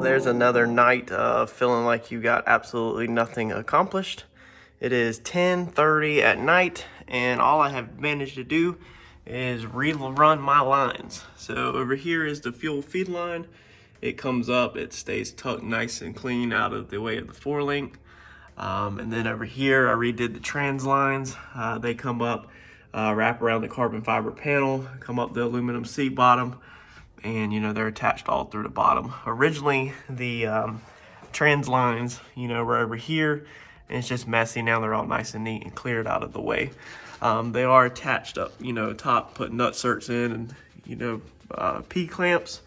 There's another night of feeling like you got absolutely nothing accomplished. It is 10:30 at night, and all I have managed to do is rerun my lines. So over here is the fuel feed line. It comes up, it stays tucked nice and clean out of the way of the 4-link. And then over here, I redid the trans lines. They come up, wrap around the carbon fiber panel, come up the aluminum seat bottom, and they're attached all through the bottom. Originally, the trans lines, were over here, and it's just messy. Now they're all nice and neat and cleared out of the way. They are attached up, top, put nut certs in, and P-clamps.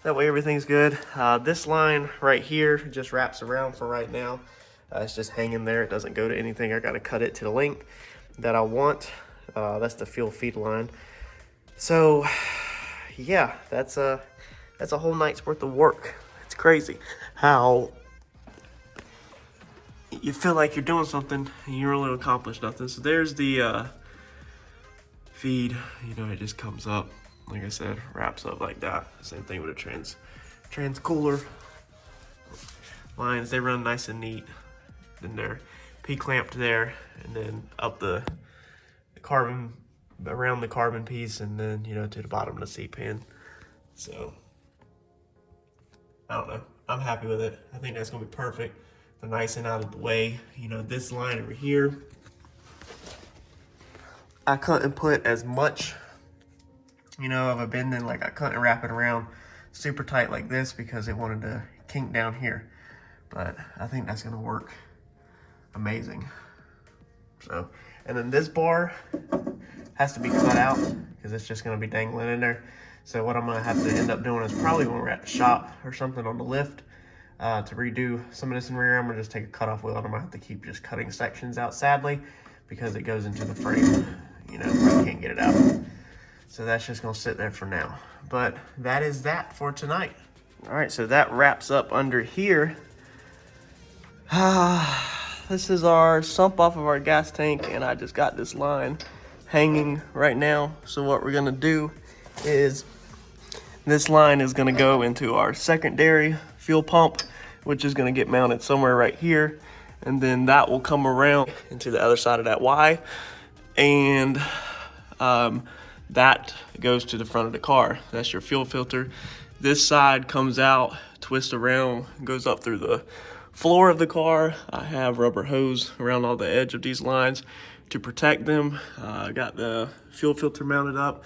That way everything's good. This line right here just wraps around for right now. It's just hanging there. It doesn't go to anything. I got to cut it to the length that I want. That's the fuel feed line. So yeah, that's a whole night's worth of work. It's crazy how you feel like you're doing something and you really accomplish nothing. So there's the feed. It just comes up, like I said, wraps up like that. Same thing with a trans cooler lines. They run nice and neat. Then they're P-clamped there, and then up the carbon, around the carbon piece, and then to the bottom of the seat pan. So I don't know, I'm happy with it. I think that's gonna be perfect. They're nice and out of the way. This line over here, I couldn't put as much of a bending, like I couldn't wrap it around super tight like this because it wanted to kink down here, but I think that's gonna work amazing. So, and then this bar has to be cut out because it's just going to be dangling in there. So what I'm going to have to end up doing is probably when we're at the shop or something on the lift to redo some of this in rear, I'm going to just take a cutoff wheel and I'm going to have to keep just cutting sections out, sadly, because it goes into the frame. I can't get it out. So that's just going to sit there for now. But that is that for tonight. All right, so that wraps up under here. This is our sump off of our gas tank, and I just got this line hanging right now. So what we're gonna do is this line is gonna go into our secondary fuel pump, which is gonna get mounted somewhere right here. And then that will come around into the other side of that Y. And that goes to the front of the car. That's your fuel filter. This side comes out, twists around, goes up through the floor of the car. I have rubber hose around all the edge of these lines to protect them. I got the fuel filter mounted up.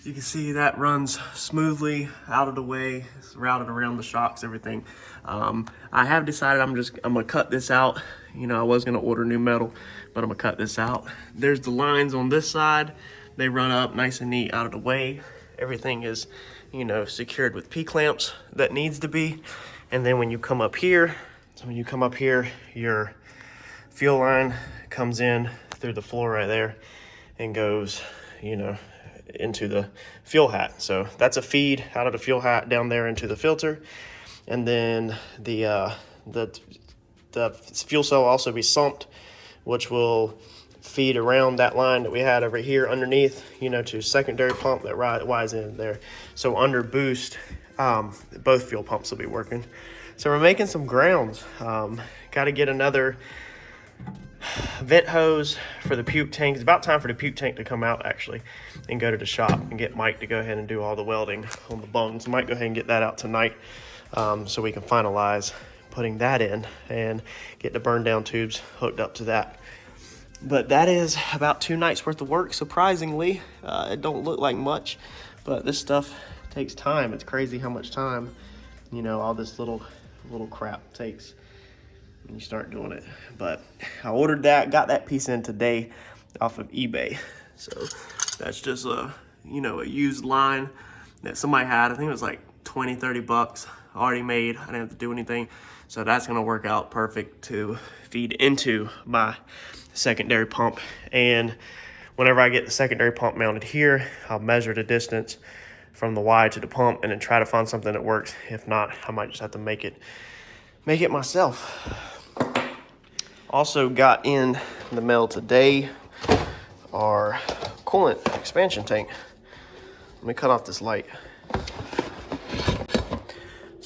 You can see that runs smoothly out of the way. It's routed around the shocks, everything. I have decided I'm gonna cut this out. I was gonna order new metal, but I'm gonna cut this out. There's the lines on this side. They run up nice and neat out of the way. Everything is, secured with P-clamps that needs to be. And then when you come up here, your fuel line comes in through the floor right there and goes, into the fuel hat. So that's a feed out of the fuel hat down there into the filter. And then the fuel cell will also be sumped, which will feed around that line that we had over here underneath, to secondary pump that rides in there. So under boost, both fuel pumps will be working. So we're making some grounds. Got to get another vent hose for the puke tank. It's about time for the puke tank to come out, actually, and go to the shop and get Mike to go ahead and do all the welding on the bungs. Might go ahead and get that out tonight so we can finalize putting that in and get the burn down tubes hooked up to that. But that is about 2 nights worth of work, surprisingly. It don't look like much, but this stuff takes time. It's crazy how much time, all this little crap takes when you start doing it. But I ordered that, got that piece in today off of eBay. So that's just a used line that somebody had. I think it was like 20-30 bucks already made. I didn't have to do anything. So that's gonna work out perfect to feed into my secondary pump. And whenever I get the secondary pump mounted here, I'll measure the distance from the Y to the pump and then try to find something that works. If not, I might just have to make it myself. Also got in the mail today our coolant expansion tank. Let me cut off this light.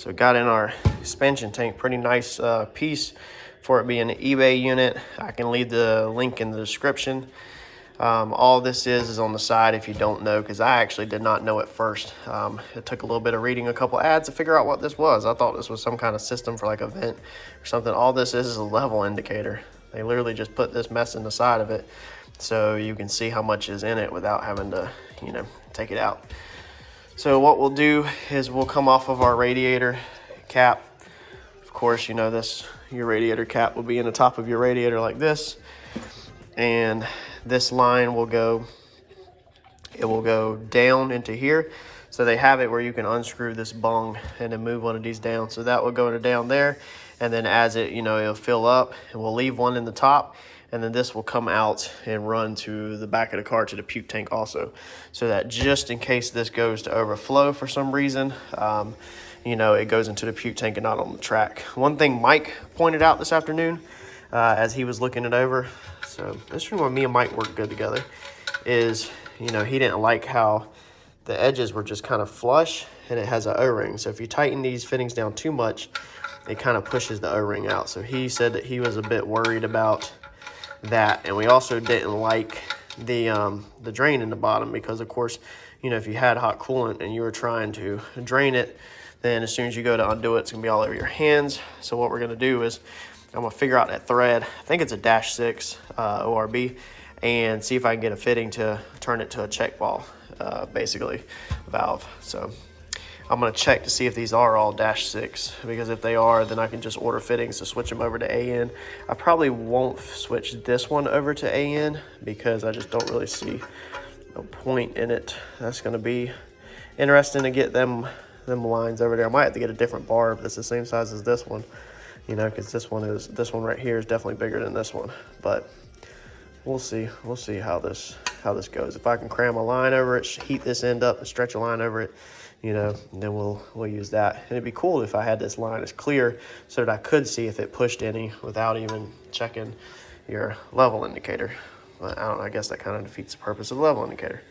So got in our expansion tank, pretty nice piece for it being an eBay unit. I can leave the link in the description. All this is on the side if you don't know, because I actually did not know at first. It took a little bit of reading a couple ads to figure out what this was. I thought this was some kind of system for like a vent or something. All this is a level indicator. They literally just put this mess in the side of it so you can see how much is in it without having to, you know, take it out. So what we'll do is we'll come off of our radiator cap. Of course, you know this, your radiator cap will be in the top of your radiator like this. And this line will go, it will go down into here. So they have it where you can unscrew this bung and then move one of these down. So that will go down there. And then as it, you know, it'll fill up, and we'll leave one in the top. And then this will come out and run to the back of the car to the puke tank also. So that just in case this goes to overflow for some reason, you know, it goes into the puke tank and not on the track. One thing Mike pointed out this afternoon as he was looking it over, so this is where me and Mike work good together, is, you know, he didn't like how the edges were just kind of flush and it has an O-ring. So if you tighten these fittings down too much, it kind of pushes the O-ring out. So he said that he was a bit worried about that. And we also didn't like the drain in the bottom, because of course, you know, if you had hot coolant and you were trying to drain it, then as soon as you go to undo it, it's gonna be all over your hands. So what we're gonna do is I'm gonna figure out that thread, I think it's a -6 ORB, and see if I can get a fitting to turn it to a check ball, basically valve. So I'm gonna check to see if these are all -6, because if they are, then I can just order fittings to switch them over to AN. I probably won't switch this one over to AN because I just don't really see no point in it. That's gonna be interesting to get them lines over there. I might have to get a different barb that's the same size as this one, you know, because this one right here is definitely bigger than this one. But we'll see how this goes. If I can cram a line over it, heat this end up and stretch a line over it, you know, then we'll use that. And it'd be cool if I had this line as clear so that I could see if it pushed any without even checking your level indicator. But I don't know, I guess that kind of defeats the purpose of the level indicator.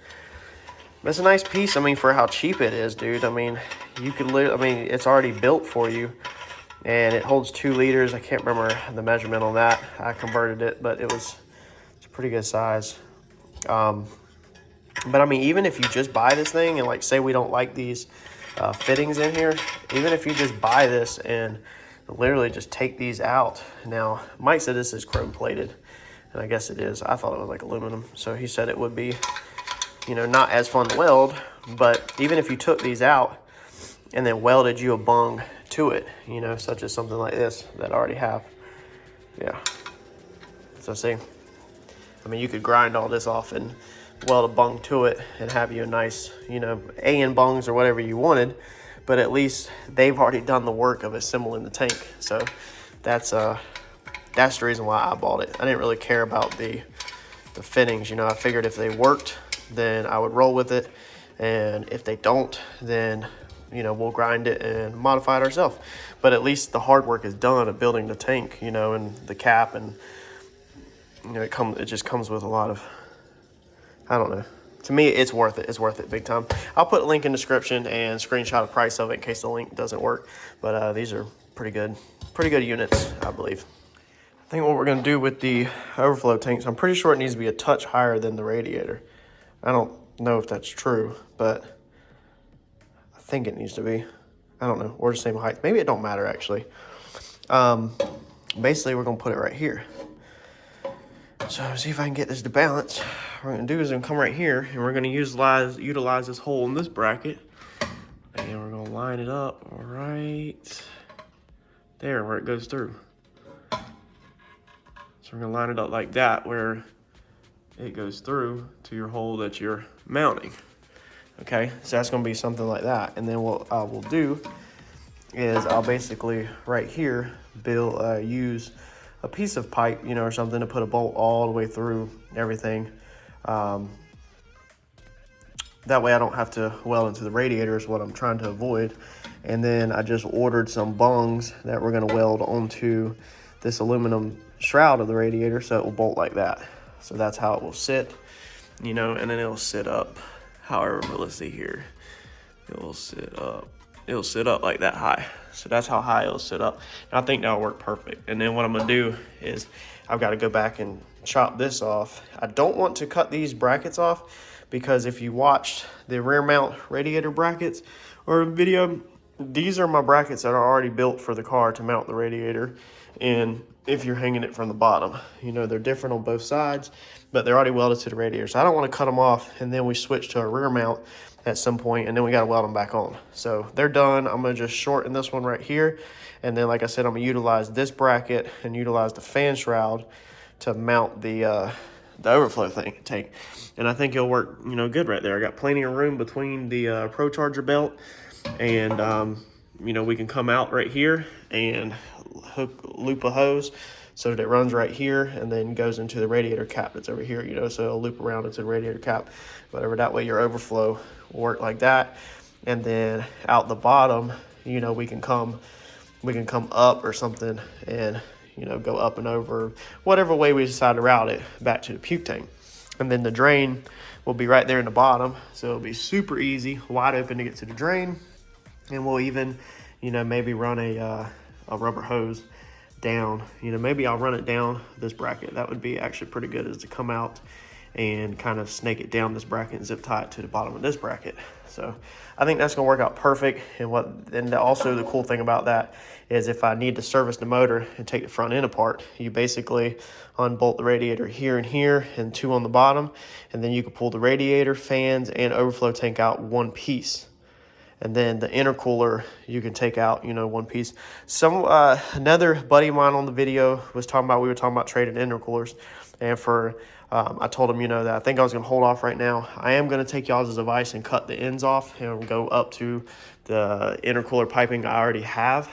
But it's a nice piece. I mean, for how cheap it is, dude. I mean, you could literally, I mean, it's already built for you, and it holds 2 liters. I can't remember the measurement on that. I converted it, but it's a pretty good size. But I mean, even if you just buy this thing and like say we don't like these fittings in here, even if you just buy this and literally just take these out. Now, Mike said this is chrome plated, and I guess it is. I thought it was like aluminum. So he said it would be, you know, not as fun to weld, but even if you took these out and then welded you a bung to it, you know, such as something like this that I already have. Yeah. So see, I mean, you could grind all this off and weld a bung to it and have you a nice, you know, AN bungs or whatever you wanted, but at least they've already done the work of assembling the tank. So that's the reason why I bought it. I didn't really care about the fittings, you know. I figured if they worked, then I would roll with it, and if they don't, then, you know, we'll grind it and modify it ourselves. But at least the hard work is done of building the tank, you know, and the cap, and, you know, it just comes with a lot of, I don't know. To me, it's worth it. It's worth it big time. I'll put a link in the description and screenshot a price of it in case the link doesn't work. But these are pretty good units, I believe. I think what we're gonna do with the overflow tanks, I'm pretty sure it needs to be a touch higher than the radiator. I don't know if that's true, but I think it needs to be. I don't know, or the same height. Maybe it don't matter actually. Basically, we're gonna put it right here. So see if I can get this to balance. What we're gonna do is I'm gonna come right here, and we're gonna utilize this hole in this bracket, and we're gonna line it up right there where it goes through. So we're gonna line it up like that, where it goes through to your hole that you're mounting. Okay, so that's gonna be something like that. And then what I will do is I'll basically right here use a piece of pipe, you know, or something to put a bolt all the way through everything. That way I don't have to weld into the radiator is what I'm trying to avoid. And then I just ordered some bungs that we're gonna weld onto this aluminum shroud of the radiator, so it will bolt like that. So that's how it will sit, you know, and then it'll sit up however, let's see here. It will sit up it'll sit up like that high. So that's how high it'll sit up. And I think that'll work perfect. And then what I'm gonna do is I've got to go back and chop this off. I don't want to cut these brackets off because if you watched the rear mount radiator brackets or video, these are my brackets that are already built for the car to mount the radiator. And if you're hanging it from the bottom, you know, they're different on both sides, but they're already welded to the radiator. So I don't want to cut them off and then we switch to a rear mount at some point and then we got to weld them back on. So they're done. I'm going to just shorten this one right here. And then, like I said, I'm going to utilize this bracket and utilize the fan shroud to mount the overflow tank. And I think it'll work, you know, good right there. I got plenty of room between the Pro Charger belt and, you know, we can come out right here and loop a hose so that it runs right here and then goes into the radiator cap that's over here, you know, so it'll loop around into the radiator cap, whatever. That way your overflow will work like that. And then out the bottom, you know, we can come up or something and, you know, go up and over, whatever way we decide to route it back to the puke tank. And then the drain will be right there in the bottom. So it'll be super easy, wide open to get to the drain. And we'll even, you know, maybe run a rubber hose down. You know, maybe I'll run it down this bracket. That would be actually pretty good, is to come out and kind of snake it down this bracket and zip tie it to the bottom of this bracket. So I think that's gonna work out perfect. And also the cool thing about that is if I need to service the motor and take the front end apart, you basically unbolt the radiator here and here and two on the bottom, and then you can pull the radiator, fans, and overflow tank out one piece. And then the intercooler you can take out, you know, one piece. Another buddy of mine on the video was talking about, we were talking about trading intercoolers, and I told him, you know, that I think I was gonna hold off right now. I am gonna take y'all's advice and cut the ends off and go up to the intercooler piping I already have,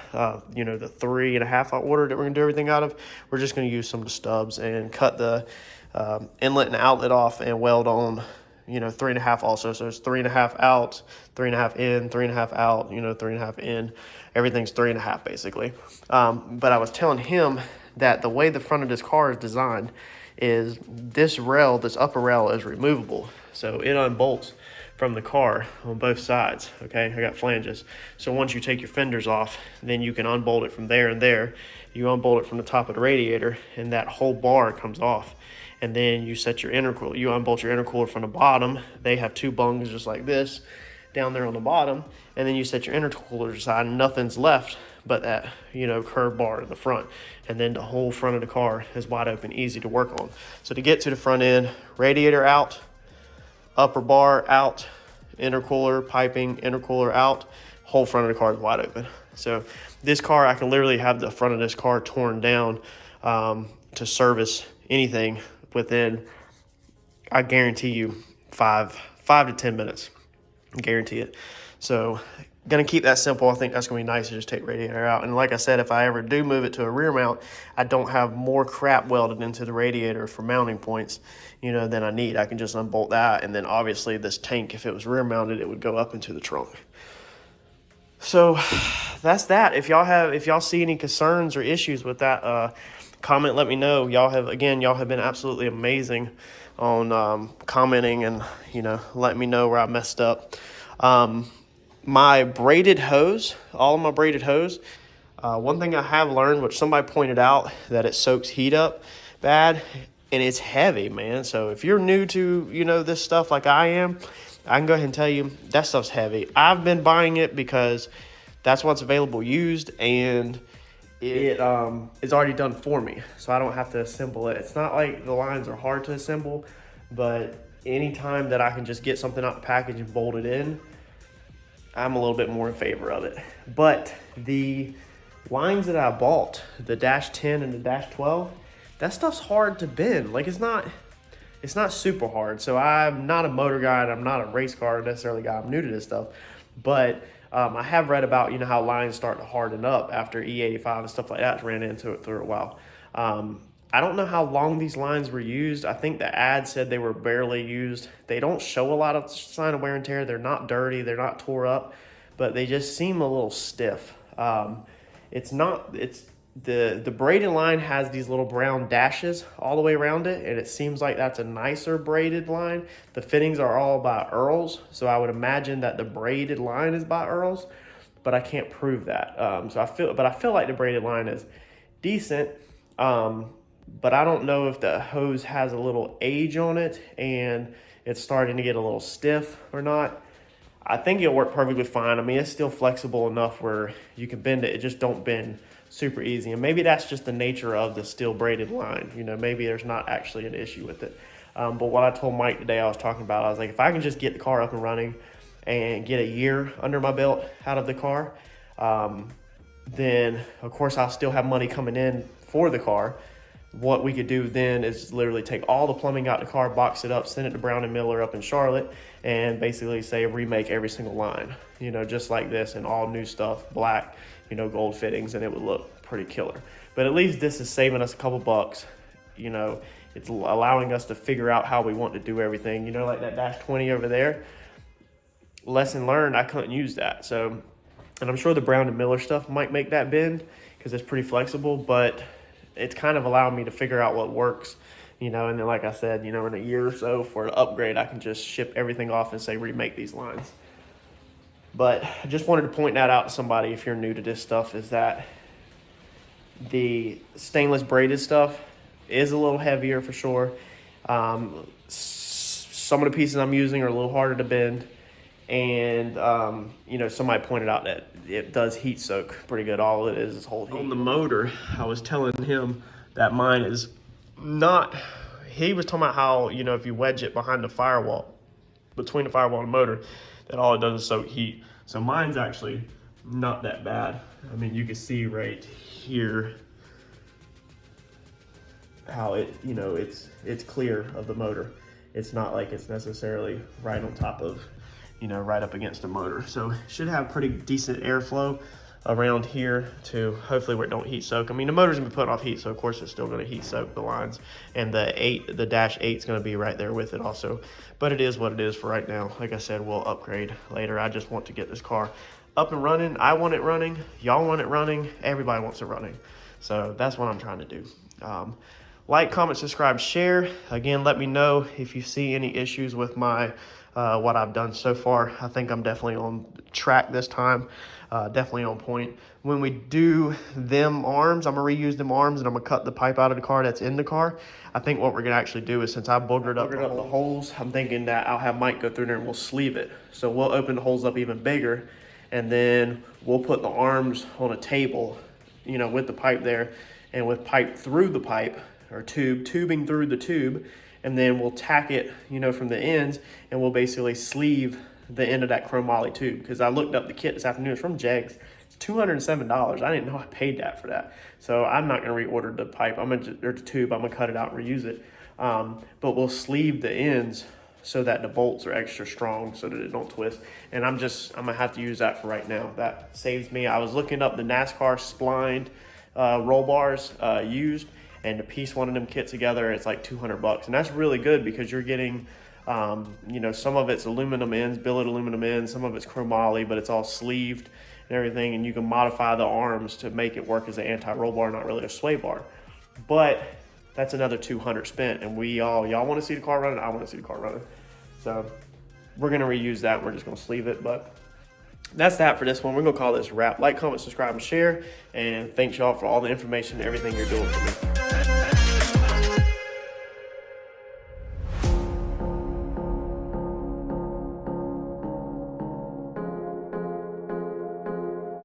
you know, the 3.5 hot water that we're gonna do everything out of. We're just gonna use some of the stubs and cut the inlet and outlet off and weld on, you know, 3.5 also. So it's 3.5 out, 3.5 in, 3.5 out, you know, 3.5 in. Everything's 3.5 basically. But I was telling him that the way the front of this car is designed is this rail, this upper rail, is removable. So it unbolts from the car on both sides, okay? I got flanges. So once you take your fenders off, then you can unbolt it from there and there. You unbolt it from the top of the radiator and that whole bar comes off. And then you set your intercooler, you unbolt your intercooler from the bottom. They have two bungs just like this down there on the bottom. And then you set your intercooler aside and nothing's left but that, you know, curved bar in the front. And then the whole front of the car is wide open, easy to work on. So to get to the front end, radiator out, upper bar out, intercooler, piping, intercooler out, whole front of the car is wide open. So this car, I can literally have the front of this car torn down to service anything within, I guarantee you, 5 to 10 minutes. I guarantee it. So gonna keep that simple. I think that's gonna be nice to just take radiator out. And like I said, if I ever do move it to a rear mount, I don't have more crap welded into the radiator for mounting points, you know, than I need. I can just unbolt that, and then obviously this tank, if it was rear mounted, it would go up into the trunk. So that's that. If y'all see any concerns or issues with that, comment, let me know. Y'all have been absolutely amazing on commenting and, you know, letting me know where I messed up. My braided hose, all of my braided hose, one thing I have learned, which somebody pointed out, that it soaks heat up bad, and it's heavy, man. So if you're new to, you know, this stuff like I am, I can go ahead and tell you that stuff's heavy. I've been buying it because that's what's available used, and it is already done for me, so I don't have to assemble it. It's not like the lines are hard to assemble, but anytime that I can just get something out the package and bolt it in, I'm a little bit more in favor of it. But the lines that I bought, the Dash 10 and the Dash 12, that stuff's hard to bend. Like, it's not super hard. So I'm not a motor guy, and I'm not a race car necessarily guy. I'm new to this stuff. But I have read about, you know, how lines start to harden up after E85 and stuff like that. Ran into it for a while. I don't know how long these lines were used. I think the ad said they were barely used. They don't show a lot of sign of wear and tear. They're not dirty. They're not tore up, but they just seem a little stiff. The braided line has these little brown dashes all the way around it, and it seems like that's a nicer braided line. The fittings are all by Earls, so I would imagine that the braided line is by Earls. but I can't prove that. So I feel like the braided line is decent, but I don't know if the hose has a little age on it and it's starting to get a little stiff or not. I think it'll work perfectly fine. I mean, it's still flexible enough where you can bend it. It just don't bend super easy. And maybe that's just the nature of the steel braided line. You know, maybe there's not actually an issue with it. But what I told Mike today, I was talking about, I was like, if I can just get the car up and running and get a year under my belt out of the car, then of course I'll still have money coming in for the car. What we could do then is literally take all the plumbing out the car, box it up, send it to Brown and Miller up in Charlotte, and basically say remake every single line, you know, just like this, and all new stuff, black, you know, gold fittings, and it would look pretty killer. But at least this is saving us a couple bucks. You know, it's allowing us to figure out how we want to do everything. You know, like that dash 20 over there, lesson learned, I couldn't use that. So, and I'm sure the Brown and Miller stuff might make that bend because it's pretty flexible, but it's kind of allowed me to figure out what works, you know. And then, like I said, you know, in a year or so for an upgrade, I can just ship everything off and say remake these lines. But I just wanted to point that out to somebody if you're new to this stuff, is that the stainless braided stuff is a little heavier for sure. Some of the pieces I'm using are a little harder to bend, and you know, somebody pointed out that it does heat soak pretty good. All it is whole heat. On the motor, I was telling him that mine is not, he was talking about how, you know, if you wedge it behind the firewall, between the firewall and the motor, that all it does is soak heat. So mine's actually not that bad. I mean, you can see right here how it, you know, it's clear of the motor. It's not like it's necessarily right on top of, you know, right up against the motor. So it should have pretty decent airflow around here to hopefully where it don't heat soak. I mean, the motor's gonna be putting off heat, so of course it's still gonna heat soak the lines, and the dash 8's gonna be right there with it also. But it is what it is for right now. Like I said, we'll upgrade later. I just want to get this car up and running. I want it running, y'all want it running, everybody wants it running. So that's what I'm trying to do. Like, comment, subscribe, share. Again, let me know if you see any issues with my what I've done so far. I think I'm definitely on track this time, definitely on point. When we do them arms, I'm gonna reuse them arms, and I'm gonna cut the pipe out of the car that's in the car. I think what we're gonna actually do is, since I boogered up the holes, I'm thinking that I'll have Mike go through there and we'll sleeve it. So we'll open the holes up even bigger, and then we'll put the arms on a table, you know, with the pipe there, and with pipe through the pipe, or tubing through the tube, and then we'll tack it, you know, from the ends, and we'll basically sleeve the end of that chromoly tube. Because I looked up the kit this afternoon, it's from Jegs. It's $207. I didn't know I paid that for that. So I'm not gonna reorder the pipe, or the tube. I'm gonna cut it out and reuse it. But we'll sleeve the ends so that the bolts are extra strong so that it don't twist. And I'm gonna have to use that for right now. That saves me. I was looking up the NASCAR splined roll bars used, and to piece one of them kit together, it's like $200, and that's really good because you're getting, you know, some of it's aluminum ends, billet aluminum ends, some of it's chromoly, but it's all sleeved and everything, and you can modify the arms to make it work as an anti-roll bar, not really a sway bar. But that's another $200 spent, and y'all want to see the car running, I want to see the car running. So we're gonna reuse that. We're just gonna sleeve it, but that's that for this one. We're gonna call this a wrap. Like, comment, subscribe, and share, and thanks y'all for all the information and everything you're doing for me.